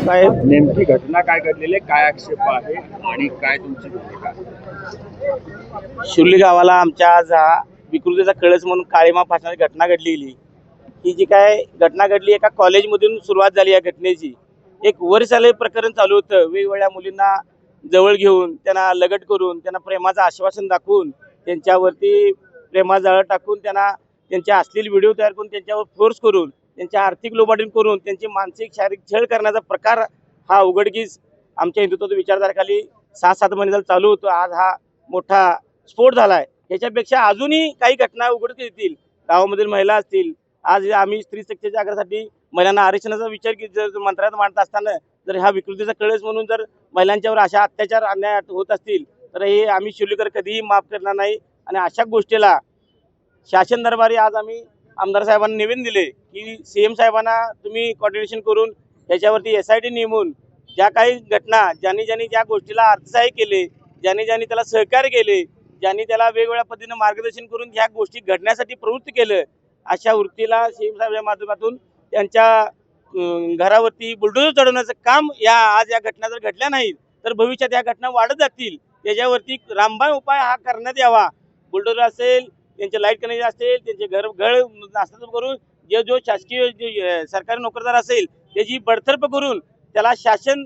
काय नेमकी घटना काय घडलेली आहे, काय आक्षेप आहे आणि काय तुमची भूमिका? शिर्ली गावाला आमच्या आज हा विकृतीचा कळस म्हणून काळीमा फासण्याची घटना घडलेली. ही जी काय घटना घडली एका कॉलेजमधून सुरुवात झाली या घटनेची. एक वर्ष झाले प्रकरण चालू होतं. वेगवेगळ्या मुलींना जवळ घेऊन त्यांना लगट करून त्यांना प्रेमाचं आश्वासन दाखवून त्यांच्यावरती प्रेमाचं जाळं टाकून त्यांना त्यांचे अश्लील व्हिडिओ तयार करून त्यांच्यावर फोर्स करून त्यांच्या आर्थिक लोबाडीन करून त्यांची मानसिक शारीरिक छळ करण्याचा प्रकार हा उघडकीस आमच्या हिंदुत्व विचारधारेखाली 6-7 महिने झाले चालू होतो. आज हा मोठा स्फोट झालाय. याच्यापेक्षा अजूनही काही घटना उघडकीस येतील. गावामधील महिला असतील. आज आम्ही स्त्री शक्ती जागृतीसाठी महिलांना आरक्षणाचा विचार जर मंत्रालयात मांडत असताना जर हा विकृतीचा कळस म्हणून जर महिलांच्यावर अशा अत्याचार अन्याय होत असतील तर हे आम्ही शिर्लीकर कधीही माफ करणार नाही. आणि अशा गोष्टीला शासन दरबारी आज आम्ही आमदार साहेबांना निवेदन दिले की सीएम साहेबांना तुम्ही कोऑर्डिनेशन करून याच्यावरती SIT नेमून ज्या काही घटना ज्यांनी ज्या गोष्टीला अर्थसहाय्य केले, ज्यांनी त्याला सहकार्य केले, ज्यांनी त्याला वेगवेगळ्या पद्धतीने मार्गदर्शन करून ह्या गोष्टी घडण्यासाठी प्रवृत्त केलं, अशा वृत्तीला सीएम साहेबांच्या माध्यमातून त्यांच्या घरावरती बुलडोजर चढवण्याचं काम आज या घटना जर घडल्या नाहीत तर भविष्यात या घटना वाढत जातील. त्याच्यावरती रामबाण उपाय हा करण्यात यावा. बुलडोजर असेल, त्यांचे लाईट कनेक्शन असेल, त्यांचे घर नास्ता करून जो शासकीय सरकारी नोकरदार असेल त्याची बडतर्फ करून त्याला शासन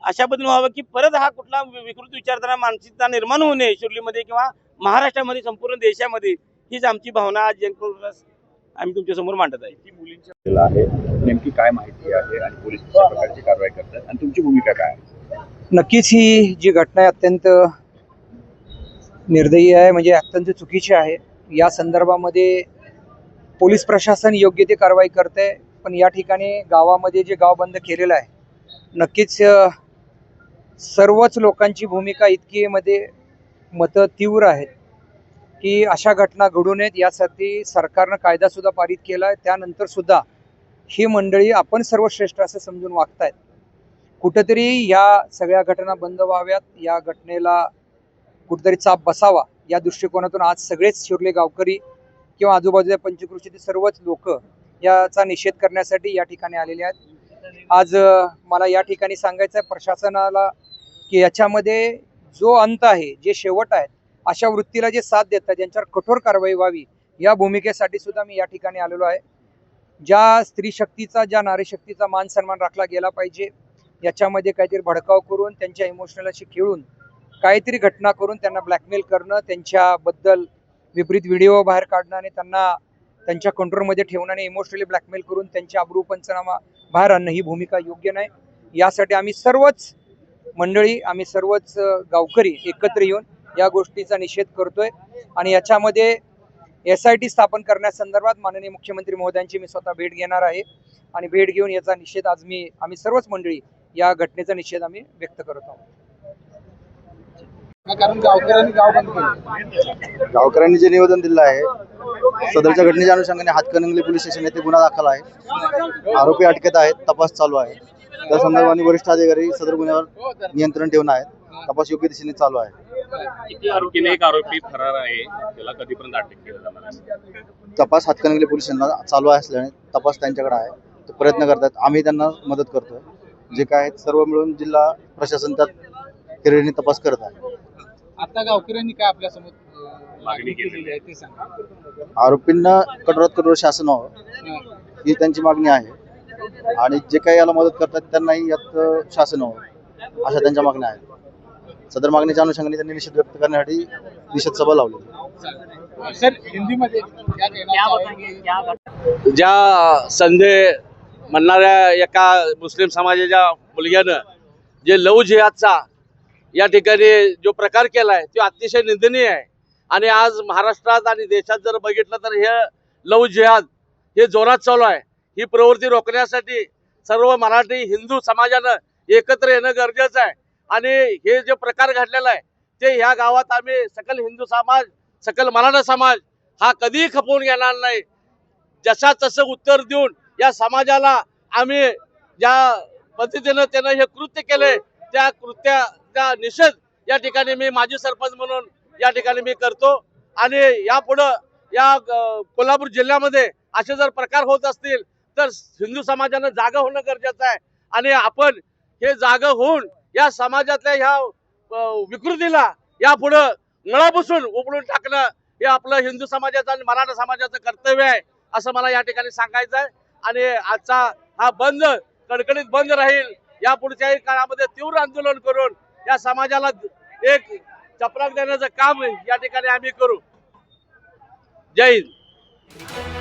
अशा पद्धतीने व्हावं की परत हा कुठला विकृत विचारधारा मानसिकता निर्माण होऊ नये शिर्लीमध्ये किंवा महाराष्ट्रामध्ये संपूर्ण देशामध्ये. हीच आमची भावना आज जनकॉन्फरन्स आम्ही तुमच्या समोर मांडत आहे. ती मुलींच्या आहे नेमकी काय माहिती आहे आणि पोलीस कशा प्रकारची कारवाई करतात आणि तुमची भूमिका काय? नक्कीच ही जी घटना आहे अत्यंत निर्दयी आहे, म्हणजे अत्यंत चुकीची आहे. या संदर्भामध्ये पोलीस प्रशासन योग्य ते कारवाई करते. पण या ठिकाणी गावामध्ये जे गाव बंद केलेलं आहे नक्कीच सर्वच लोकांची भूमिका इतकी मतं तीव्र आहेत की अशा घटना घडू नयेत यासाठी सरकारनं कायदासुद्धा पारित केला आहे. त्यानंतर सुद्धा ही मंडळी आपण सर्वश्रेष्ठ असं समजून वागतायत. कुठंतरी या सगळ्या घटना बंद व्हाव्यात, या घटनेला कुठेतरी चाप बसावा या दृष्टिकोनातून आज सगळेच शिर्ली गावकरी किंवा आजूबाजूच्या पंचक्रोशीतील सर्वच लोक याचा निषेध करण्यासाठी या ठिकाणी आलेले आहेत. आज मला या ठिकाणी सांगायचं आहे प्रशासनाला की याच्यामध्ये जो अंत आहे, जे शेवट आहेत, अशा वृत्तीला जे साथ देतात ज्यांच्यावर कठोर कारवाई व्हावी या भूमिकेसाठी सुद्धा मी या ठिकाणी आलेलो आहे. ज्या स्त्री शक्तीचा, ज्या नारी शक्तीचा मान सन्मान राखला गेला पाहिजे, याच्यामध्ये काहीतरी भडकाव करून त्यांच्या इमोशनलशी खेळून काहीतरी घटना करून त्यांना ब्लॅकमेल करणं, त्यांच्याबद्दल विपरीत व्हिडिओ बाहेर काढणं आणि त्यांना त्यांच्या कंट्रोलमध्ये ठेवणं आणि इमोशनली ब्लॅकमेल करून त्यांच्या अब्रू पंचनामा बाहेर आणणं ही भूमिका योग्य नाही. यासाठी आम्ही सर्वच मंडळी, आम्ही सर्वच गावकरी एकत्र येऊन या गोष्टीचा निषेध करतोय. आणि याच्यामध्ये SIT स्थापन करण्यासंदर्भात माननीय मुख्यमंत्री महोदयांची मी स्वतः भेट घेणार आहे आणि भेट घेऊन याचा निषेध आज आम्ही सर्वच मंडळी या घटनेचा निषेध आम्ही व्यक्त करत आहोत. कारण गावकऱ्यांनी गाव बंद केलं. गावकऱ्यांनी जे निवेदन दिलं आहे सदरच्या घटनेच्या अनुषंगाने हातकणंगले पोलीस स्टेशन येथे गुन्हा दाखल आहे. आरोपी अटकेत आहेत, तपास चालू आहे. त्या संदर्भाने वरिष्ठ अधिकारी सदर गुन्ह्यावर नियंत्रण ठेवून आहेत. तपास योग्य दिशेने चालू आहे. एक आरोपी फरार आहे, त्याला कधीपर्यंत अटक केलं जाणार? तपास हातकणंगले पोलीस स्टेशनला चालू असल्याने तपास त्यांच्याकडे आहे, ते प्रयत्न करतात. आम्ही त्यांना मदत करतोय. जे काय सर्व मिळून जिल्हा प्रशासन त्यात हिरिरीने तपास करत आहे. आता गावकऱ्यांनी काय आपल्या समोर मागणी केलेली आहे ते सांगा. आरोपींना कठोरात कठोर शासन व्हावं ही त्यांची मागणी आहे आणि जे काही याला मदत करतात त्यांनाही यात शासन व्हावं अशा त्यांच्या मागण्या आहेत. सदर मागणीच्या अनुषंगाने त्यांनी निषेध व्यक्त करण्यासाठी निषेध सभा लावली. सर हिंदी मध्ये ज्या संजय म्हणणाऱ्या एका मुस्लिम समाजाच्या मुलग्यानं जे लव जिहादचा या ठिकाणी जो प्रकार केलाय तो अतिशय निंदनीय आहे. आणि आज महाराष्ट्रात आणि देशात जर बघितलं तर हे लव जिहाद हे जोरात चालू आहे. ही प्रवृत्ती रोखण्यासाठी सर्व मराठी हिंदू समाजानं एकत्र येणं गरजेचं आहे. आणि हे जे प्रकार घडलेला आहे ते ह्या गावात आम्ही सकल हिंदू समाज, सकल मराठा समाज हा कधीही खपवून घेणार नाही. जसा तसं उत्तर देऊन या समाजाला आम्ही ज्या पद्धतीनं त्यानं हे कृत्य केले त्या कृत्याचा निषेध या ठिकाणी मी माजी सरपंच म्हणून या ठिकाणी मी करतो. आणि यापुढं या कोल्हापूर जिल्ह्यामध्ये असे जर प्रकार होत असतील तर हिंदू समाजानं जागा होणं गरजेचं आहे. आणि आपण हे जागा होऊन या समाजातल्या ह्या विकृतीला यापुढं मुळापासून उपडून टाकणं हे आपलं हिंदू समाजाचं आणि मराठा समाजाचं कर्तव्य आहे असं मला या ठिकाणी सांगायचं आहे. आणि आजचा हा बंद कडकडीत बंद राहील. या पुढच्याही काळामध्ये तीव्र आंदोलन करून या समाजाला एक चपराक देण्याचं काम या ठिकाणी आम्ही करू. जय हिंद.